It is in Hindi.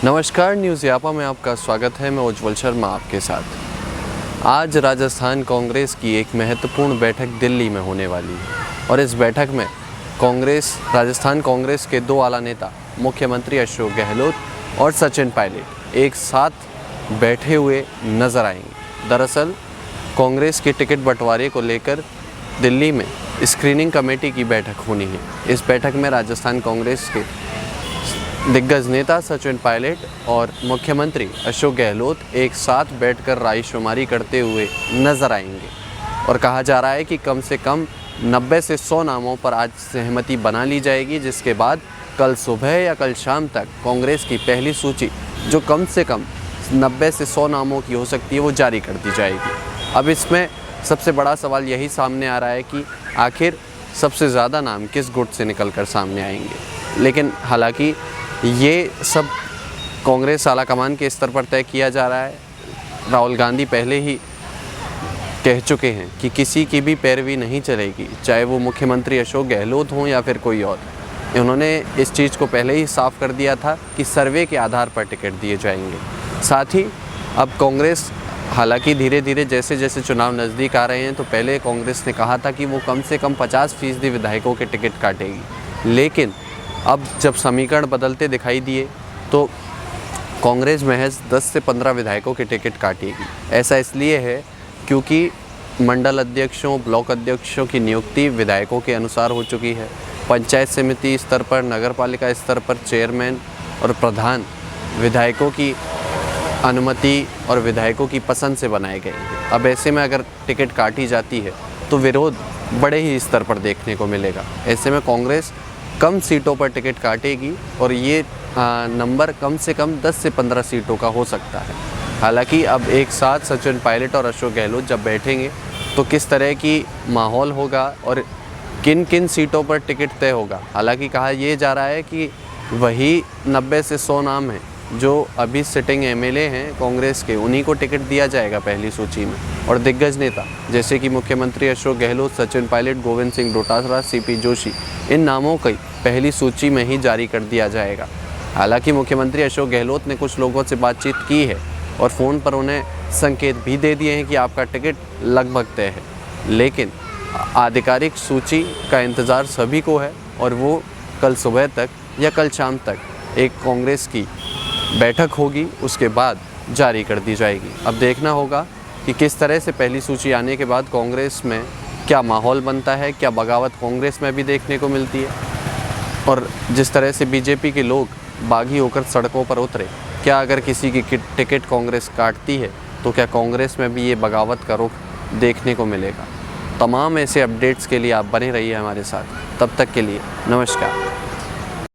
नमस्कार, न्यूज़ यापा में आपका स्वागत है। मैं उज्ज्वल शर्मा आपके साथ। आज राजस्थान कांग्रेस की एक महत्वपूर्ण बैठक दिल्ली में होने वाली है और इस बैठक में राजस्थान कांग्रेस के दो आला नेता मुख्यमंत्री अशोक गहलोत और सचिन पायलट एक साथ बैठे हुए नजर आएंगे। दरअसल कांग्रेस के टिकट बंटवारे को लेकर दिल्ली में स्क्रीनिंग कमेटी की बैठक होनी है। इस बैठक में राजस्थान कांग्रेस के दिग्गज नेता सचिन पायलट और मुख्यमंत्री अशोक गहलोत एक साथ बैठकर रायशुमारी करते हुए नजर आएंगे और कहा जा रहा है कि कम से कम 90 से 100 नामों पर आज सहमति बना ली जाएगी, जिसके बाद कल सुबह या कल शाम तक कांग्रेस की पहली सूची जो कम से कम 90 से 100 नामों की हो सकती है वो जारी कर दी जाएगी। अब इसमें सबसे बड़ा सवाल यही सामने आ रहा है कि आखिर सबसे ज़्यादा नाम किस गुट से निकल कर सामने आएंगे। लेकिन हालांकि ये सब कांग्रेस आलाकमान के स्तर पर तय किया जा रहा है। राहुल गांधी पहले ही कह चुके हैं कि किसी की भी पैरवी नहीं चलेगी, चाहे वो मुख्यमंत्री अशोक गहलोत हों या फिर कोई और। उन्होंने इस चीज़ को पहले ही साफ कर दिया था कि सर्वे के आधार पर टिकट दिए जाएंगे। साथ ही अब कांग्रेस हालांकि धीरे धीरे जैसे जैसे चुनाव नज़दीक आ रहे हैं, तो पहले कांग्रेस ने कहा था कि वो कम से कम 50% विधायकों के टिकट काटेगी, लेकिन अब जब समीकरण बदलते दिखाई दिए तो कांग्रेस महज 10 से 15 विधायकों के टिकट काटेगी। ऐसा इसलिए है क्योंकि मंडल अध्यक्षों, ब्लॉक अध्यक्षों की नियुक्ति विधायकों के अनुसार हो चुकी है। पंचायत समिति स्तर पर, नगर पालिका स्तर पर चेयरमैन और प्रधान विधायकों की अनुमति और विधायकों की पसंद से बनाए गए हैं। अब ऐसे में अगर टिकट काटी जाती है तो विरोध बड़े ही स्तर पर देखने को मिलेगा। ऐसे में कांग्रेस कम सीटों पर टिकट काटेगी और ये नंबर कम से कम 10 से 15 सीटों का हो सकता है। हालांकि अब एक साथ सचिन पायलट और अशोक गहलोत जब बैठेंगे तो किस तरह की माहौल होगा और किन किन सीटों पर टिकट तय होगा। हालांकि कहा यह जा रहा है कि वही 90 से 100 नाम हैं जो अभी सिटिंग एमएलए हैं कांग्रेस के, उन्हीं को टिकट दिया जाएगा पहली सूची में। और दिग्गज नेता जैसे कि मुख्यमंत्री अशोक गहलोत, सचिन पायलट, गोविंद सिंह डोटासरा, सीपी जोशी, इन नामों की पहली सूची में ही जारी कर दिया जाएगा। हालांकि मुख्यमंत्री अशोक गहलोत ने कुछ लोगों से बातचीत की है और फ़ोन पर उन्हें संकेत भी दे दिए हैं कि आपका टिकट लगभग तय है, लेकिन आधिकारिक सूची का इंतज़ार सभी को है और वो कल सुबह तक या कल शाम तक एक कांग्रेस की बैठक होगी, उसके बाद जारी कर दी जाएगी। अब देखना होगा कि किस तरह से पहली सूची आने के बाद कांग्रेस में क्या माहौल बनता है, क्या बगावत कांग्रेस में भी देखने को मिलती है। और जिस तरह से बीजेपी के लोग बागी होकर सड़कों पर उतरे, क्या अगर किसी की टिकट कांग्रेस काटती है तो क्या कांग्रेस में भी ये बगावत का रुख देखने को मिलेगा। तमाम ऐसे अपडेट्स के लिए आप बने रहिए हमारे साथ। तब तक के लिए नमस्कार।